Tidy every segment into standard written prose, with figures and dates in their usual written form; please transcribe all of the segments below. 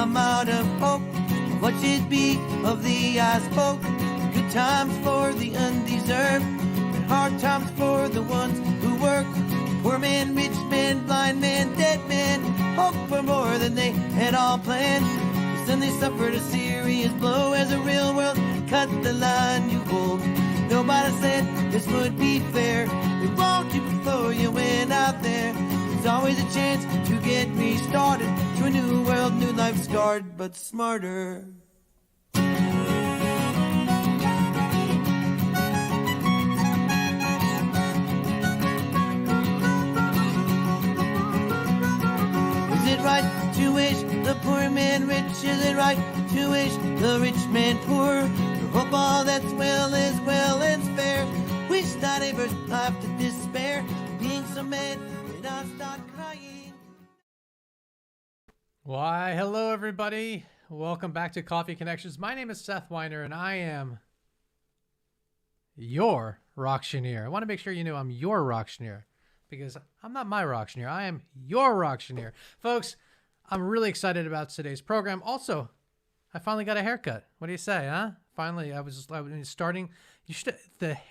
I'm out of hope. What should be of thee I spoke? Good times for the undeserved, and hard times for the ones who work. Poor man, rich man, blind man, dead man, hope for more than they had all planned. Then they suffered a serious blow as the real world cut the line you hold. Nobody said this would be fair. They warned you before you went out there. There's always a chance to get restarted, to a new world, new life scarred, but smarter. Is it right to wish the poor man rich? Is it right to wish the rich man poor? To hope all that's well and fair. Wish not ever have to despair. Being so mad that I start crying. Why, hello everybody. Welcome back to Coffee Connections. My name is Seth Weiner and I am your Rocktioneer. I want to make sure you know I'm your Rocktioneer, because I'm not my Rocktioneer. I am your Rocktioneer. Folks, I'm really excited about today's program. Also, I finally got a haircut. What do you say, huh? Finally, I was starting.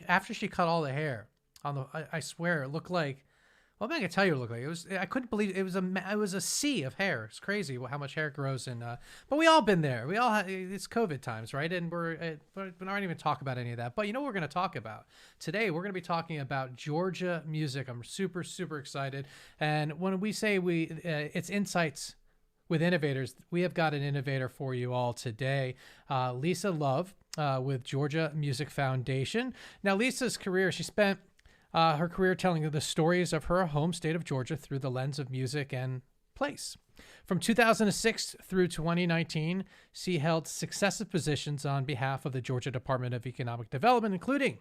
After she cut all the hair on the, I swear it looked like, well, I can tell you what it looked like. It was, I couldn't believe it was a sea of hair. It's crazy how much hair grows in, but we all been there. We all it's COVID times, right? And we're not even talk about any of that. But you know what we're going to talk about today? We're going to be talking about Georgia music. I'm super excited. And when we say it's insights with innovators, we have got an innovator for you all today. Lisa Love with Georgia Music Foundation. Now, Lisa's career, she spent her career telling the stories of her home state of Georgia through the lens of music and place. From 2006 through 2019, she held successive positions on behalf of the Georgia Department of Economic Development, including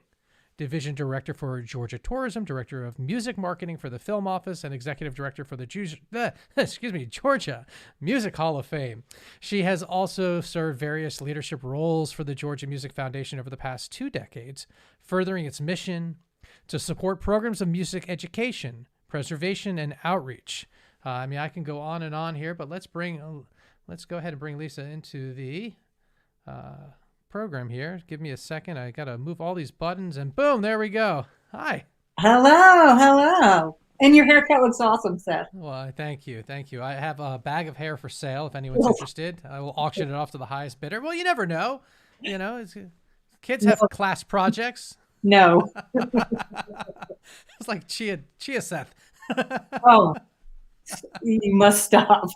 Division Director for Georgia Tourism, Director of Music Marketing for the Film Office, and Executive Director for the Georgia Music Hall of Fame. She has also served various leadership roles for the Georgia Music Foundation over the past 2 decades, furthering its mission to support programs of music education, preservation, and outreach. I can go on and on here, but let's go ahead and bring Lisa into the program here. Give me a second. I got to move all these buttons and boom, there we go. Hi. Hello. And your haircut looks awesome, Seth. Well, thank you. I have a bag of hair for sale if anyone's interested. I will auction it off to the highest bidder. Well, you never know. You know, kids have class projects. No. It's like Chia Seth. Oh, you must stop.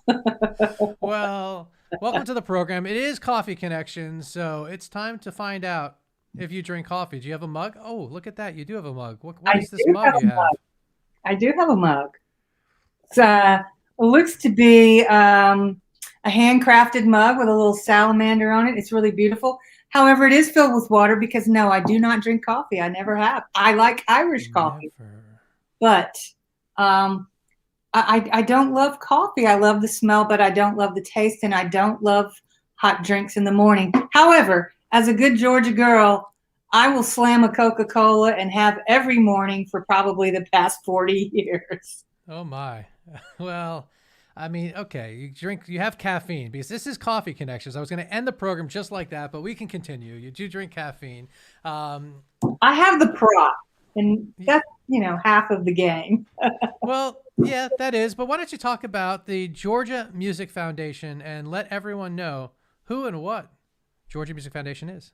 Well, welcome to the program. It is Coffee Connections, so it's time to find out if you drink coffee. Do you have a mug? Oh, look at that. You do have a mug. What is this mug you have? I do have a mug. It looks to be a handcrafted mug with a little salamander on it. It's really beautiful. However, it is filled with water because, no, I do not drink coffee. I never have. I like Irish coffee. But I don't love coffee. I love the smell, but I don't love the taste, and I don't love hot drinks in the morning. However, as a good Georgia girl, I will slam a Coca-Cola and have every morning for probably the past 40 years. Oh, my. Well, I mean, okay, you have caffeine because this is Coffee Connections. I was going to end the program just like that, but we can continue. You do drink caffeine. I have the prop, and that's, half of the game. Well, yeah, that is. But why don't you talk about the Georgia Music Foundation and let everyone know who and what Georgia Music Foundation is?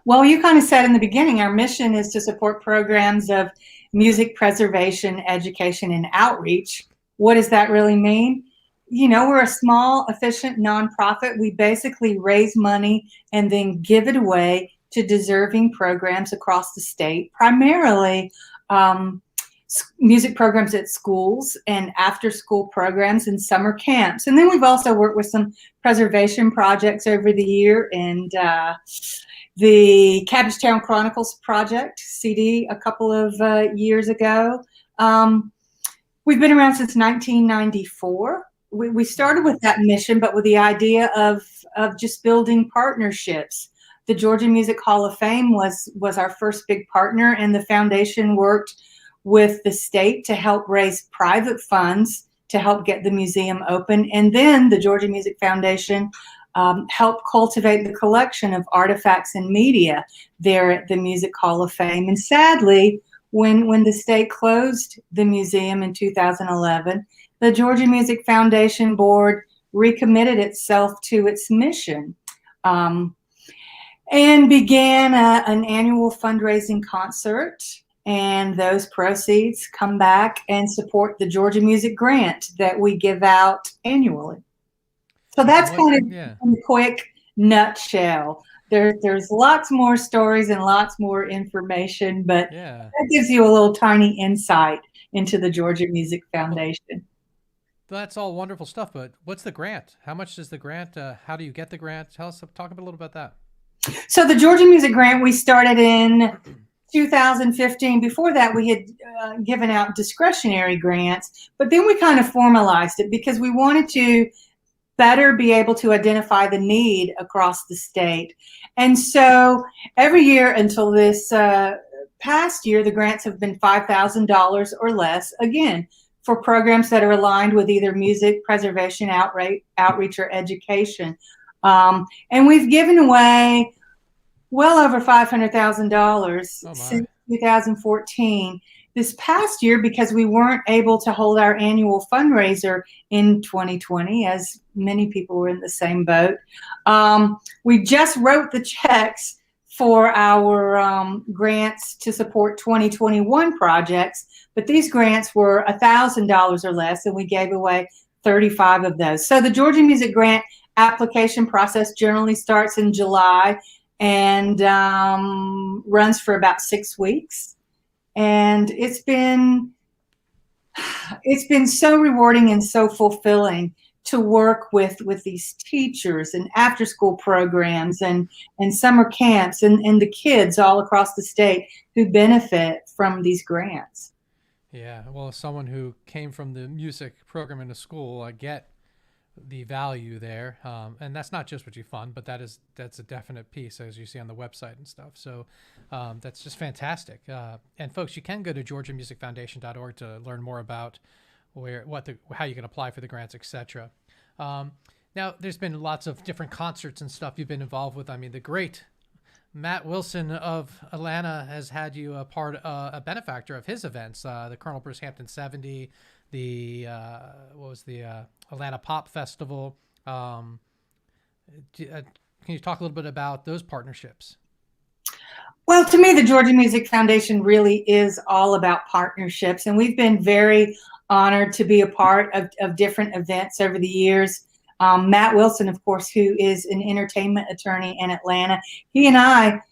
Well, you kind of said in the beginning, our mission is to support programs of music preservation, education, and outreach. What does that really mean? We're a small, efficient nonprofit. We basically raise money and then give it away to deserving programs across the state, primarily music programs at schools and after-school programs and summer camps. And then we've also worked with some preservation projects over the year, and the Cabbagetown Chronicles Project CD a couple of years ago. We've been around since 1994. We started with that mission, but with the idea of just building partnerships. The Georgia Music Hall of Fame was our first big partner, and the foundation worked with the state to help raise private funds to help get the museum open. And then the Georgia Music Foundation helped cultivate the collection of artifacts and media there at the Music Hall of Fame. And sadly, when the state closed the museum in 2011, the Georgia Music Foundation Board recommitted itself to its mission and began an annual fundraising concert. And those proceeds come back and support the Georgia Music Grant that we give out annually. So that's kind of in a quick nutshell. There's lots more stories and lots more information, but that gives you a little tiny insight into the Georgia Music Foundation. That's all wonderful stuff, but what's the grant? How much is the grant? How do you get the grant? Talk a little about that. So the Georgia Music Grant, we started in 2015. Before that, we had given out discretionary grants, but then we kind of formalized it because we wanted to better be able to identify the need across the state. And so every year until this past year, the grants have been $5,000 or less, again, for programs that are aligned with either music preservation, outreach, or education. And we've given away well over $500,000 since 2014. This past year, because we weren't able to hold our annual fundraiser in 2020, as many people were in the same boat, we just wrote the checks for our grants to support 2021 projects, but these grants were $1,000 or less, and we gave away 35 of those. So the Georgia Music Grant application process generally starts in July and runs for about 6 weeks. And it's been so rewarding and so fulfilling to work with these teachers and after school programs and summer camps and the kids all across the state who benefit from these grants. Yeah, well, as someone who came from the music program in the school, I get the value there, and that's not just what you fund, but that's a definite piece, as you see on the website and stuff. So that's just fantastic. And folks, you can go to georgiamusicfoundation.org to learn more about how you can apply for the grants, etc. Now, there's been lots of different concerts and stuff you've been involved with. I mean, the great Matt Wilson of Atlanta has had you a benefactor of his events, the Colonel Bruce Hampton 70, the Atlanta Pop Festival. Can you talk a little bit about those partnerships? Well, to me, the Georgia Music Foundation really is all about partnerships, and we've been very honored to be a part of different events over the years. Matt Wilson, of course, who is an entertainment attorney in Atlanta, he and I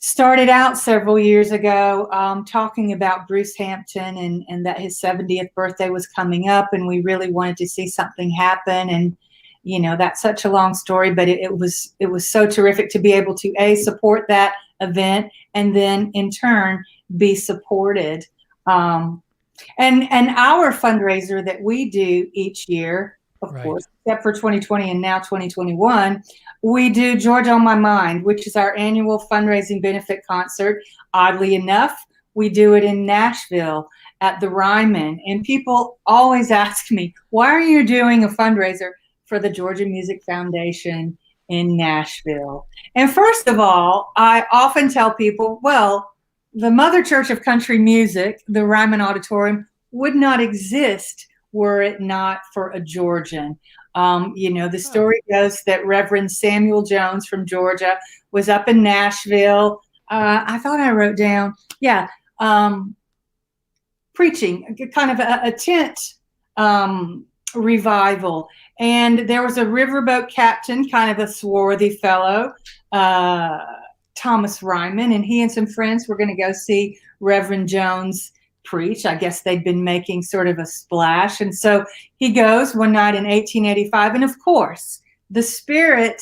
started out several years ago talking about Bruce Hampton and that his 70th birthday was coming up, and we really wanted to see something happen. And that's such a long story, but it was so terrific to be able to support that event and then in turn be supported. And our fundraiser that we do each year, of course, except for 2020 and now 2021, we do Georgia on My Mind, which is our annual fundraising benefit concert. Oddly enough, we do it in Nashville at the Ryman. And people always ask me, why are you doing a fundraiser for the Georgia Music Foundation in Nashville? And first of all, I often tell people, well, the Mother Church of Country Music, the Ryman Auditorium, would not exist were it not for a Georgian. The story goes that Reverend Samuel Jones from Georgia was up in Nashville. I thought I wrote down, preaching, kind of a tent revival. And there was a riverboat captain, kind of a swarthy fellow, Thomas Ryman, and he and some friends were going to go see Reverend Jones preach. I guess they'd been making sort of a splash. And so he goes one night in 1885. And of course, the Spirit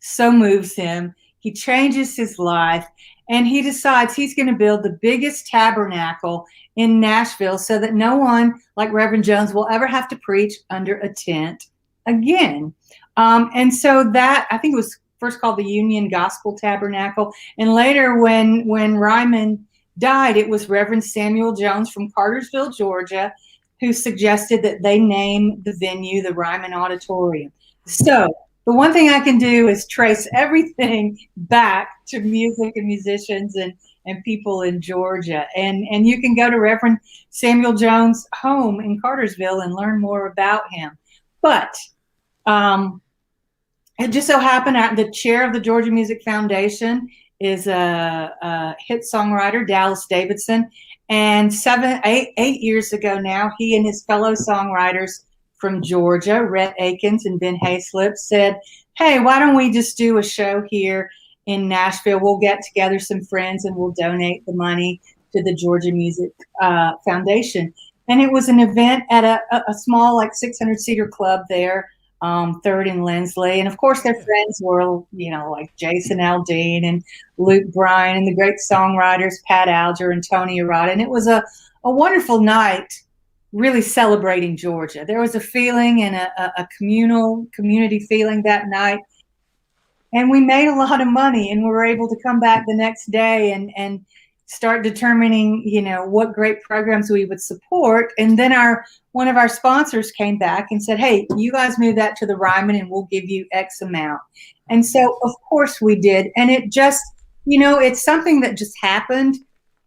so moves him. He changes his life and he decides he's going to build the biggest tabernacle in Nashville so that no one like Reverend Jones will ever have to preach under a tent again. And so that, I think it was first called the Union Gospel Tabernacle. And later when Ryman died, it was Reverend Samuel Jones from Cartersville, Georgia, who suggested that they name the venue the Ryman Auditorium. So the one thing I can do is trace everything back to music and musicians and people in Georgia. And you can go to Reverend Samuel Jones' home in Cartersville and learn more about him. But it just so happened that the chair of the Georgia Music Foundation is a hit songwriter, Dallas Davidson. And 8 years ago now, he and his fellow songwriters from Georgia, Rhett Akins and Ben Hayslip, said, hey, why don't we just do a show here in Nashville? We'll get together some friends and we'll donate the money to the Georgia Music Foundation. And it was an event at a small, like 600-seater club there, 3rd and Lindsley. And of course, their friends were, like Jason Aldean and Luke Bryan and the great songwriters, Pat Alger and Tony Arata. And it was a wonderful night, really celebrating Georgia. There was a feeling and a community feeling that night. And we made a lot of money, and we were able to come back the next day and start determining, what great programs we would support. And then one of our sponsors came back and said, hey, you guys move that to the Ryman and we'll give you X amount. And so, of course, we did. And it just, it's something that just happened,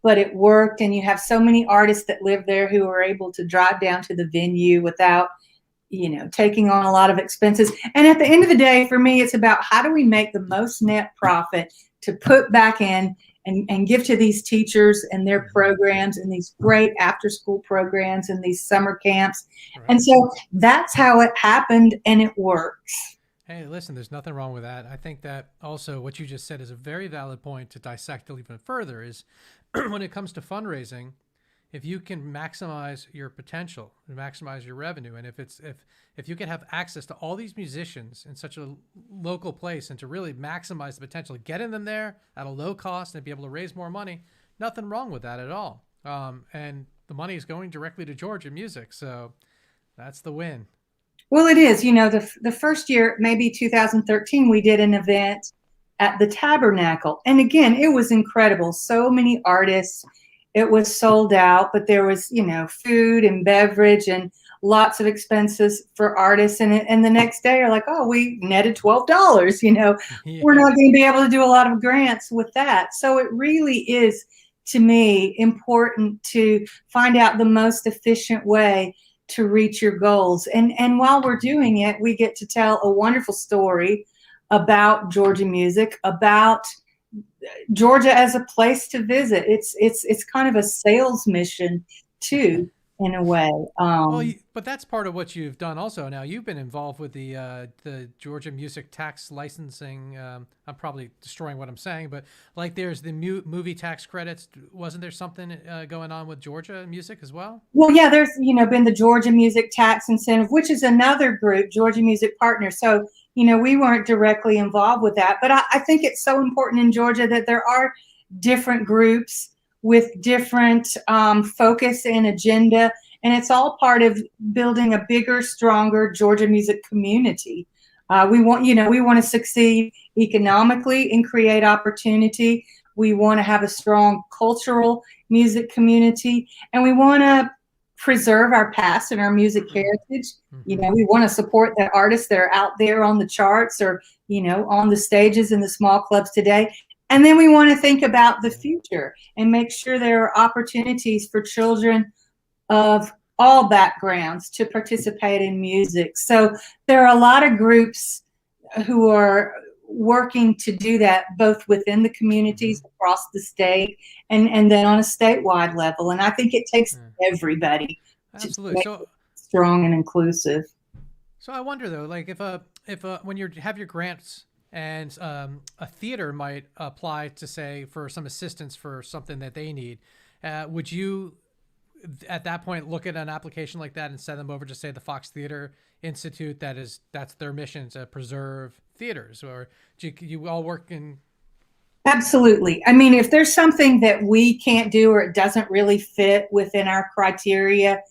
but it worked. And you have so many artists that live there who are able to drive down to the venue without, taking on a lot of expenses. And at the end of the day, for me, it's about how do we make the most net profit to put back in and give to these teachers and their programs and these great after-school programs and these summer camps. Right. And so that's how it happened, and it works. Hey, listen, there's nothing wrong with that. I think that also what you just said is a very valid point to dissect even further is when it comes to fundraising, if you can maximize your potential and maximize your revenue, and if you can have access to all these musicians in such a local place and to really maximize the potential of getting them there at a low cost and be able to raise more money, nothing wrong with that at all. And the money is going directly to Georgia music. So that's the win. Well, it is. The first year, maybe 2013, we did an event at the Tabernacle. And again, it was incredible. So many artists. It was sold out, but there was, food and beverage and lots of expenses for artists. And the next day you're like, oh, we netted $12, Yeah. We're not going to be able to do a lot of grants with that. So it really is, to me, important to find out the most efficient way to reach your goals. And while we're doing it, we get to tell a wonderful story about Georgia music, about Georgia as a place to visit. It's kind of a sales mission too, in a way. But that's part of what you've done also. Now you've been involved with the Georgia music tax licensing. I'm probably destroying what I'm saying, but like there's the movie tax credits. Wasn't there something going on with Georgia music as well? Well, yeah, there's been the Georgia Music Tax Incentive, which is another group, Georgia Music Partners. So we weren't directly involved with that, but I think it's so important in Georgia that there are different groups with different focus and agenda, and it's all part of building a bigger, stronger Georgia music community. We want to succeed economically and create opportunity. We want to have a strong cultural music community, and we want to preserve our past and our music heritage. We want to support the artists that are out there on the charts or, on the stages in the small clubs today. And then we want to think about the future and make sure there are opportunities for children of all backgrounds to participate in music. So there are a lot of groups who are working to do that, both within the communities across the state and then on a statewide level. And I think it takes everybody to make it strong and inclusive. So I wonder though, like if when you have your grants and a theater might apply to say for some assistance for something that they need, would you at that point look at an application like that and send them over to say the Fox Theater Institute that's their mission to preserve theaters, or do you all work in? Absolutely. I mean, if there's something that we can't do or it doesn't really fit within our criteria,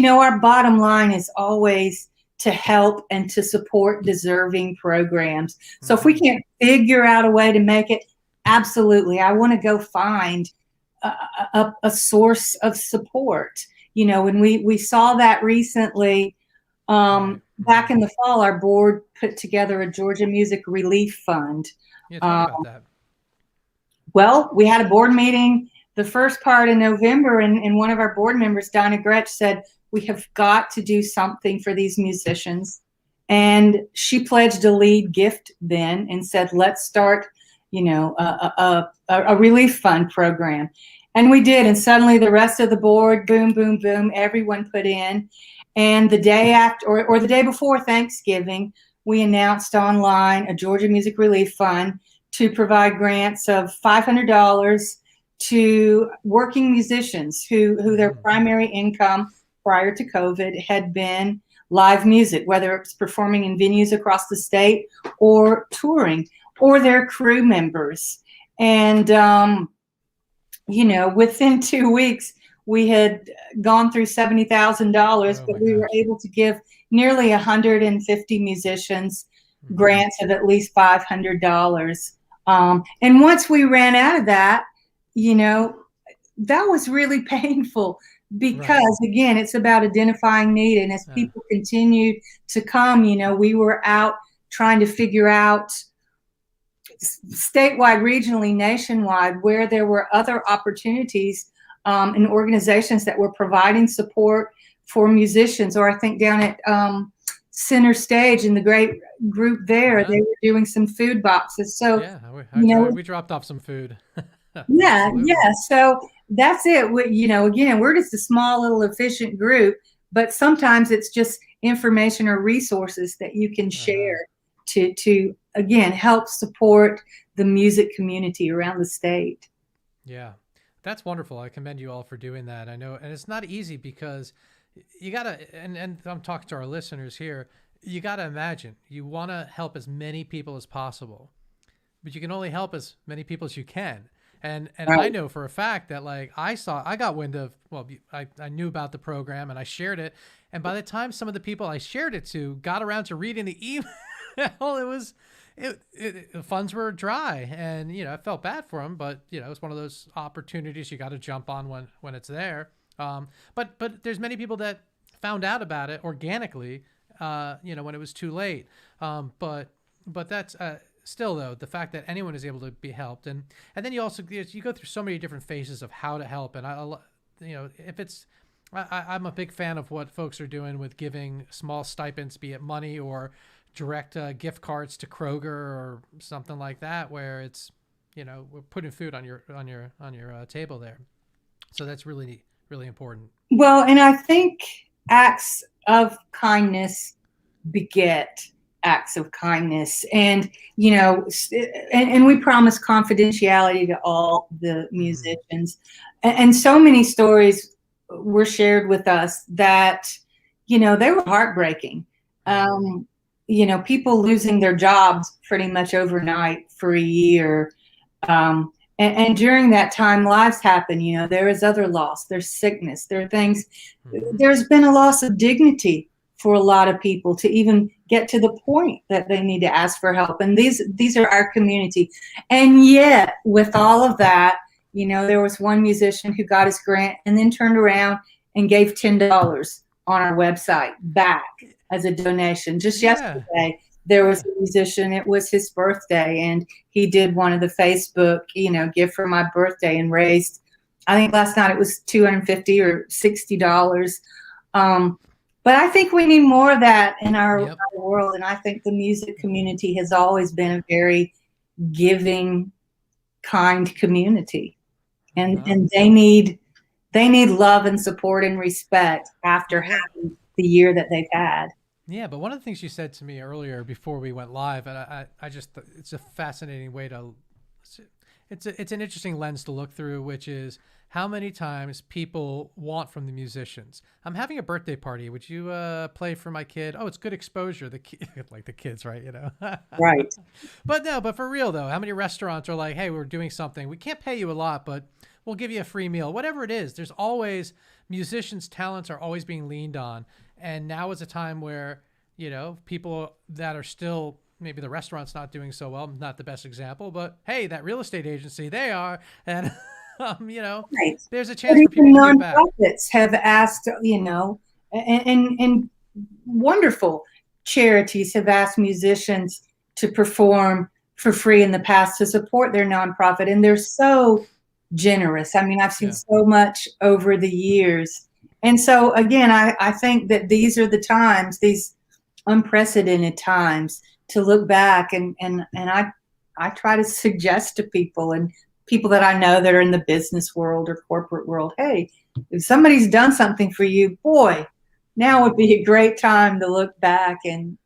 our bottom line is always to help and to support deserving programs. So if we can't figure out a way to make it, absolutely, I want to go find a source of support. when we saw that recently, Right. back in the fall, our board put together a Georgia Music Relief Fund. Yeah, talk about that. Well, we had a board meeting the first part in November, and one of our board members, Donna Gretsch, said, we have got to do something for these musicians. And she pledged a lead gift then and said, let's start, a relief fund program. And we did. And suddenly the rest of the board, boom, boom, boom, everyone put in. And the day after, or the day before Thanksgiving, we announced online a Georgia Music Relief Fund to provide grants of $500 to working musicians who their primary income prior to COVID had been live music, whether it's performing in venues across the state or touring, or their crew members. And, within 2 weeks, we had gone through $70,000, but we were able to give nearly 150 musicians grants of at least $500. And once we ran out of that, that was really painful because, again, it's about identifying need. And as people continued to come, we were out trying to figure out statewide, regionally, nationwide, where there were other opportunities and organizations that were providing support for musicians. Or I think down at Center Stage in the great group there, they were doing some food boxes. So we dropped off some food. Yeah. So that's it. Again, we're just a small little efficient group, but sometimes it's just information or resources that you can share to again help support the music community around the state. Yeah, that's wonderful. I commend you all for doing that. I know, and it's not easy because you gotta, and I'm talking to our listeners here, you gotta imagine, you wanna help as many people as possible, but you can only help as many people as you can. And I know for a fact that I got wind of, I knew about the program and I shared it. And by the time some of the people I shared it to got around to reading the email, the funds were dry, and, I felt bad for them, but it's one of those opportunities you got to jump on when it's there. But there's many people that found out about it organically, when it was too late. But that's, still though, the fact that anyone is able to be helped, and then you also you go through so many different phases of how to help, and if it's I'm a big fan of what folks are doing with giving small stipends, be it money or direct gift cards to Kroger or something like that, where it's we're putting food on your table there. So that's really, really important. Well, and I think acts of kindness beget acts of kindness, and and we promise confidentiality to all the musicians, and so many stories were shared with us that they were heartbreaking. People losing their jobs pretty much overnight for a year, and during that time lives happen. There is other loss, there's sickness, there are things, there's been a loss of dignity for a lot of people to even get to the point that they need to ask for help. And these are our community. And yet, with all of that, there was one musician who got his grant and then turned around and gave $10 on our website back as a donation. Just yesterday, there was a musician, it was his birthday, and he did one of the Facebook, give for my birthday, and raised, I think last night it was $250 or $60. But I think we need more of that in our world. And I think the music community has always been a very giving, kind community. And they need love and support and respect after having the year that they've had. Yeah, but one of the things you said to me earlier before we went live, and I just, it's a fascinating way to, it's an interesting lens to look through, which is how many times people want from the musicians. I'm having a birthday party. Would you play for my kid? Oh, it's good exposure. Like the kids, right? Right. But for real though, how many restaurants are like, hey, we're doing something. We can't pay you a lot, but we'll give you a free meal. Whatever it is, there's always, musicians' talents are always being leaned on. And now is a time where, people that are still, maybe the restaurant's not doing so well, not the best example, but hey, that real estate agency, they are. And Right. there's a But chance for even people to give back. nonprofits have asked, and wonderful charities have asked musicians to perform for free in the past to support their nonprofit, and they're so generous. I mean, I've seen Yeah. so much over the years. And so again, I think that these are the times, these unprecedented times, to look back, and I try to suggest to people, and people that I know that are in the business world or corporate world, hey, if somebody's done something for you, boy, now would be a great time to look back and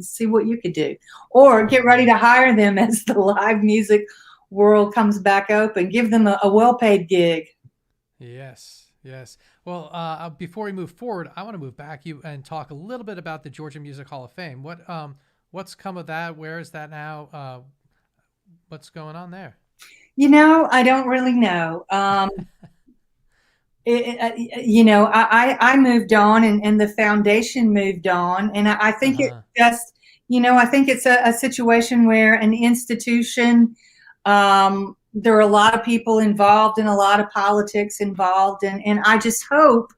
see what you could do, or get ready to hire them as the live music world comes back open. Give them a well-paid gig. Yes, yes. Well, before we move forward, I want to move back you and talk a little bit about the Georgia Music Hall of Fame. What's come of that? Where is that now? What's going on there? I don't really know. I moved on, and the foundation moved on. And I think it just, I think it's a situation where an institution, there are a lot of people involved and a lot of politics involved. And I just hope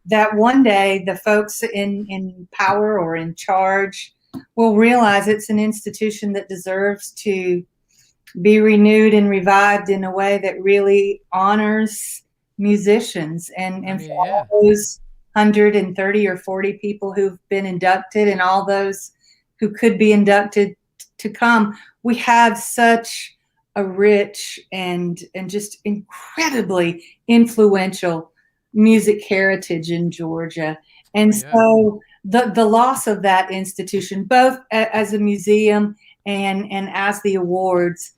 that one day the folks in power or in charge will realize it's an institution that deserves to be renewed and revived in a way that really honors musicians, and for all those 130 or 40 people who've been inducted, and all those who could be inducted to come. We have such a rich and just incredibly influential music heritage in Georgia. And so the loss of that institution, both as a museum and as the awards,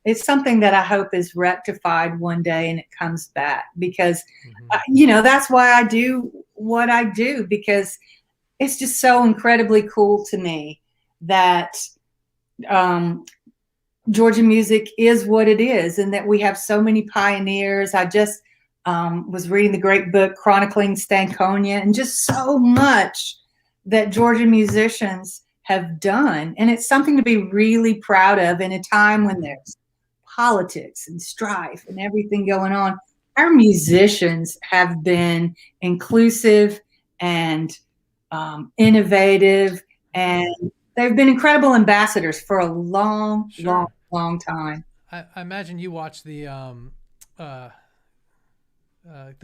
it's something that I hope is rectified one day and it comes back, because, that's why I do what I do, because it's just so incredibly cool to me that Georgia music is what it is, and that we have so many pioneers. I just was reading the great book Chronicling Stankonia, and just so much that Georgia musicians have done. And it's something to be really proud of in a time when there's politics and strife and everything going on. Our musicians have been inclusive and innovative, and they've been incredible ambassadors for a long time. I imagine you watched the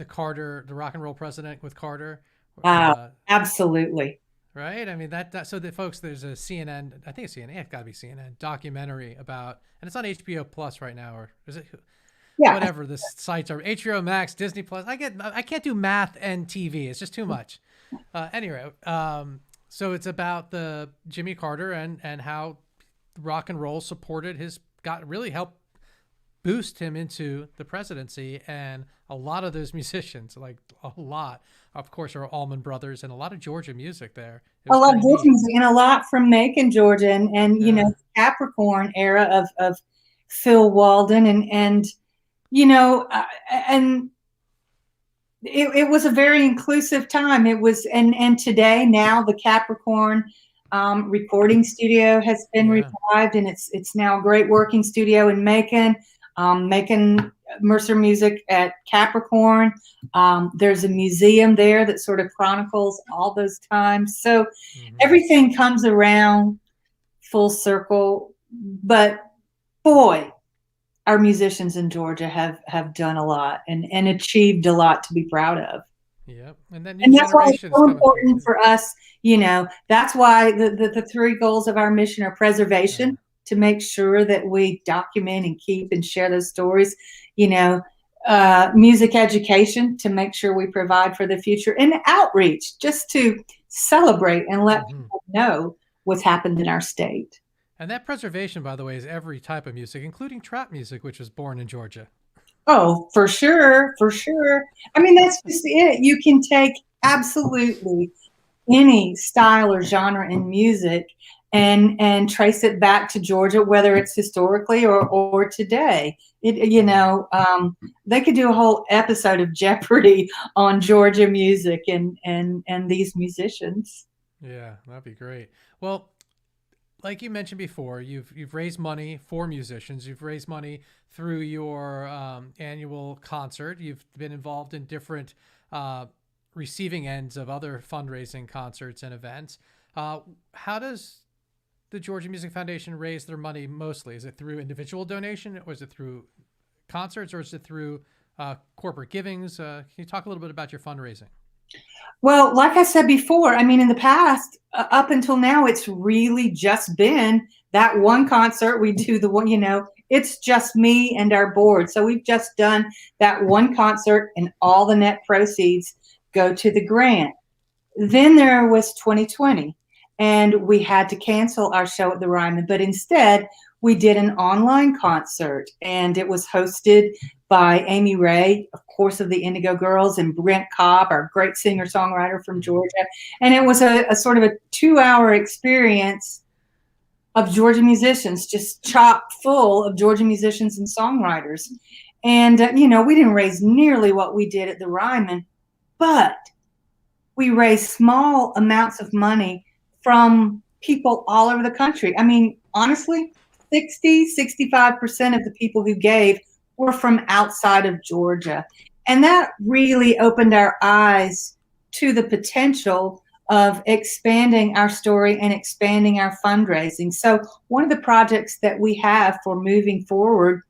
Carter, the rock and roll president with Carter. Absolutely. Right. I mean, so the folks, there's a CNN, I think it's CNN, it's gotta be CNN documentary about, and it's on HBO Plus right now, or is it? Yeah. Whatever the sites are, HBO Max, Disney Plus. I can't do math and TV. It's just too much. Anyway, so it's about the Jimmy Carter and how rock and roll supported really helped boost him into the presidency. And a lot of those musicians, like a lot, of course, are Allman Brothers, and a lot of Georgia music there. A lot of Georgia music, and a lot from Macon, Georgia, and the Capricorn era of Phil Walden, and it was a very inclusive time. It was, and today, now the Capricorn recording studio has been revived, and it's now a great working studio in Macon. Macon Mercer Music at Capricorn. There's a museum there that sort of chronicles all those times. So everything comes around full circle. But boy, our musicians in Georgia have done a lot and achieved a lot to be proud of. Yep. And then that's why it's so important for us. That's why the three goals of our mission are preservation, to make sure that we document and keep and share those stories, music education, to make sure we provide for the future, and outreach, just to celebrate and let people know what's happened in our state. And that preservation, by the way, is every type of music, including trap music, which was born in Georgia. Oh, for sure. For sure. I mean, that's just it. You can take absolutely any style or genre in music and trace it back to Georgia, whether it's historically or today. They could do a whole episode of Jeopardy on Georgia music and these musicians. Yeah, that'd be great. Well, like you mentioned before, you've raised money for musicians. You've raised money through your annual concert. You've been involved in different receiving ends of other fundraising concerts and events. How does the Georgia Music Foundation raise their money mostly? Is it through individual donation, or is it through concerts, or is it through corporate givings? Can you talk a little bit about your fundraising? Well, like I said before, I mean, in the past, up until now, it's really just been that one concert. We do the one, it's just me and our board. So we've just done that one concert, and all the net proceeds go to the grant. Then there was 2020, and we had to cancel our show at the Ryman, but instead we did an online concert, and it was hosted by Amy Ray, of course, of the Indigo Girls, and Brent Cobb, our great singer-songwriter from Georgia. And it was a sort of a 2-hour experience of Georgia musicians, just chock full of Georgia musicians and songwriters. And, we didn't raise nearly what we did at the Ryman, but we raised small amounts of money from people all over the country. I mean, honestly, 65% of the people who gave were from outside of Georgia. And that really opened our eyes to the potential of expanding our story and expanding our fundraising. So one of the projects that we have for moving forward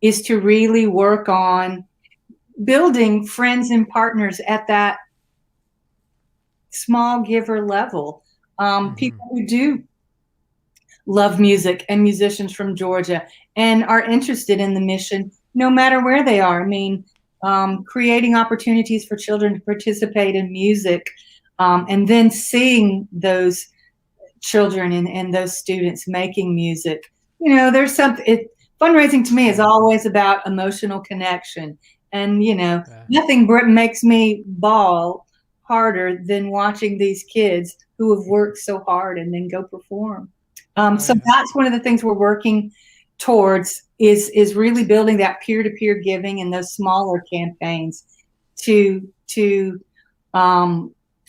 is to really work on building friends and partners at that small giver level. People who do love music and musicians from Georgia and are interested in the mission, no matter where they are. I mean, creating opportunities for children to participate in music, and then seeing those children and those students making music. There's something, fundraising to me is always about emotional connection. And, nothing makes me bawl harder than watching these kids who have worked so hard and then go perform. So that's one of the things we're working towards is really building that peer-to-peer giving and those smaller campaigns to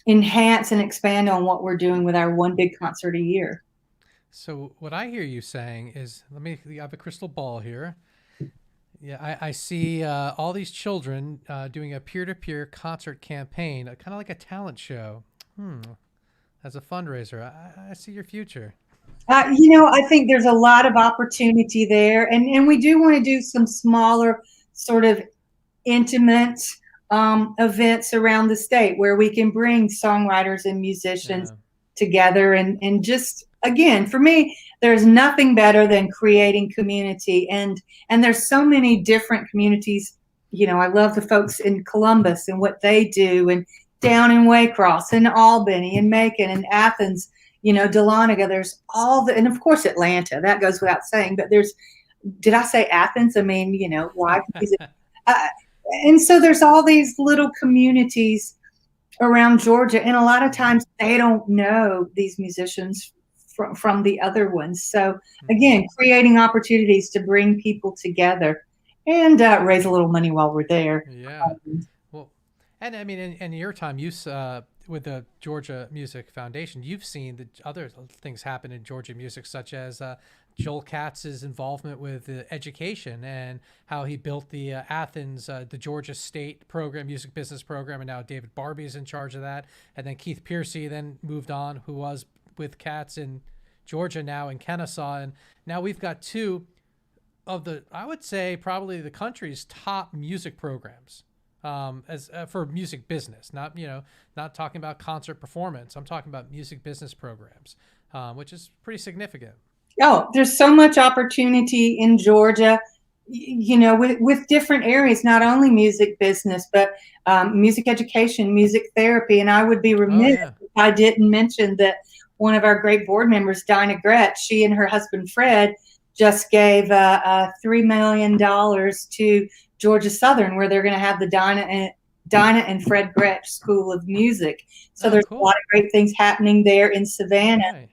enhance and expand on what we're doing with our one big concert a year. So what I hear you saying is, I have a crystal ball here. Yeah, I see all these children doing a peer-to-peer concert campaign, kind of like a talent show. As a fundraiser, I see your future. I think there's a lot of opportunity there, and we do want to do some smaller, sort of intimate events around the state where we can bring songwriters and musicians together, and just, again, for me, there's nothing better than creating community, and there's so many different communities. I love the folks in Columbus and what they do, and down in Waycross and Albany and Macon and Athens, Dahlonega, there's and of course Atlanta, that goes without saying, but did I say Athens? I mean, why? And so there's all these little communities around Georgia, and a lot of times they don't know these musicians from the other ones. So again, creating opportunities to bring people together and raise a little money while we're there. Yeah. Well, and I mean, in your time, with the Georgia Music Foundation, you've seen the other things happen in Georgia music, such as Joel Katz's involvement with education and how he built the Athens, the Georgia State program, music business program, and now David Barbie's in charge of that. And then Keith Piercy then moved on, who was with Katz in Georgia, now in Kennesaw. And now we've got two of I would say, probably the country's top music programs. For music business, not talking about concert performance. I'm talking about music business programs, which is pretty significant. Oh, there's so much opportunity in Georgia, with different areas, not only music business, but music education, music therapy. And I would be remiss if I didn't mention that one of our great board members, Dinah Gretsch, she and her husband, Fred, just gave $3 million to Georgia Southern, where they're going to have the Dinah and Fred Gretsch School of Music. So there's cool. A lot of great things happening there in Savannah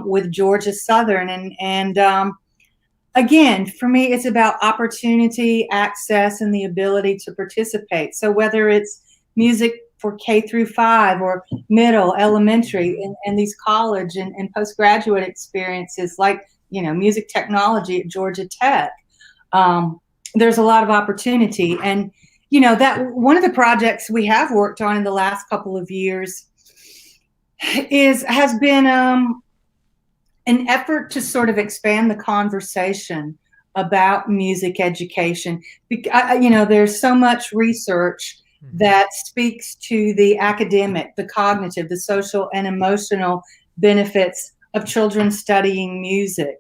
with Georgia Southern. And again, for me, it's about opportunity, access, and the ability to participate. So whether it's music for K through 5 or middle, elementary, and these college and postgraduate experiences like, music technology at Georgia Tech. There's a lot of opportunity. And, that one of the projects we have worked on in the last couple of years has been an effort to sort of expand the conversation about music education. There's so much research that speaks to the academic, the cognitive, the social and emotional benefits of children studying music.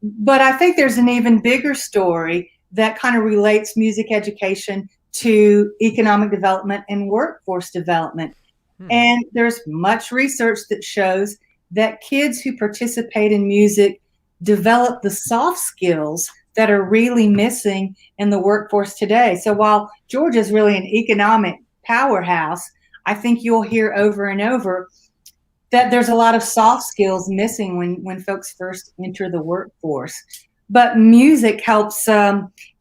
But I think there's an even bigger story that kind of relates music education to economic development and workforce development. And there's much research that shows that kids who participate in music develop the soft skills that are really missing in the workforce today. So while Georgia is really an economic powerhouse, I think you'll hear over and over that there's a lot of soft skills missing when folks first enter the workforce. But music helps,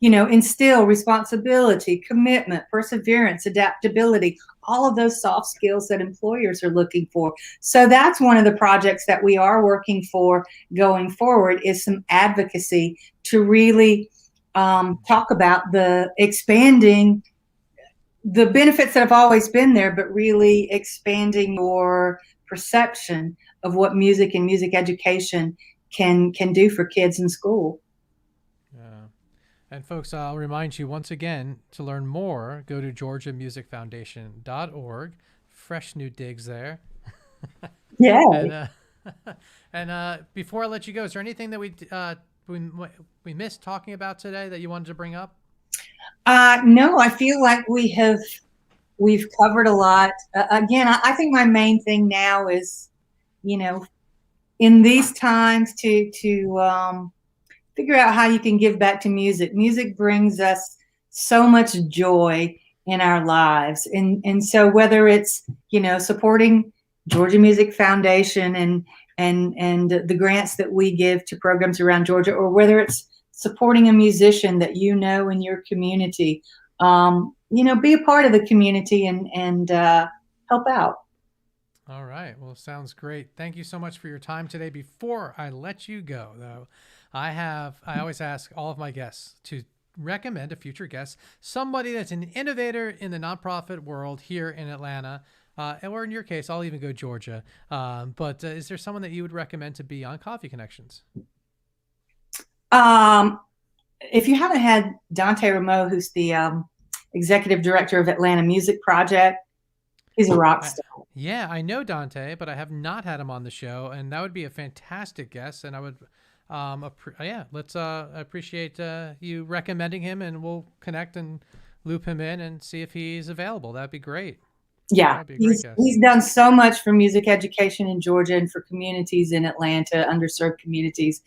instill responsibility, commitment, perseverance, adaptability, all of those soft skills that employers are looking for. So that's one of the projects that we are working for going forward, is some advocacy to really talk about the expanding the benefits that have always been there, but really expanding your perception of what music and music education can do for kids in school. Yeah. And folks, I'll remind you once again, to learn more, go to georgiamusicfoundation.org. Fresh new digs there. Yeah. And before I let you go, is there anything that we missed talking about today that you wanted to bring up? No, I feel like we've covered a lot. Again, I think my main thing now is, in these times to figure out how you can give back to music. Music brings us so much joy in our lives. And so whether it's, supporting Georgia Music Foundation and the grants that we give to programs around Georgia, or whether it's supporting a musician that in your community, be a part of the community and help out. All right. Well, sounds great. Thank you so much for your time today. Before I let you go, though, I always ask all of my guests to recommend a future guest, somebody that's an innovator in the nonprofit world here in Atlanta, or in your case, I'll even go Georgia. But is there someone that you would recommend to be on Coffee Connections? If you haven't had Dante Rameau, who's the executive director of Atlanta Music Project, he's a rock star. Yeah, I know Dante, but I have not had him on the show, and that would be a fantastic guest. And I would, I appreciate you recommending him, and we'll connect and loop him in and see if he's available. That'd be great. Yeah, he's done so much for music education in Georgia and for communities in Atlanta, underserved communities.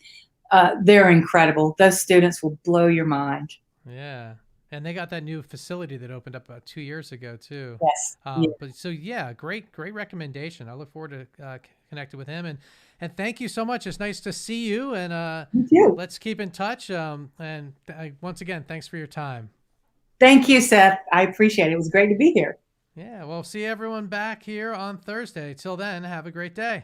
They're incredible. Those students will blow your mind. Yeah. And they got that new facility that opened up 2 years ago too. Yes. But so yeah, great recommendation. I look forward to connecting with him, and thank you so much. It's nice to see you, and let's keep in touch. Once again, thanks for your time. Thank you, Seth. I appreciate it. It was great to be here. Yeah. Well, see everyone back here on Thursday. Till then, have a great day.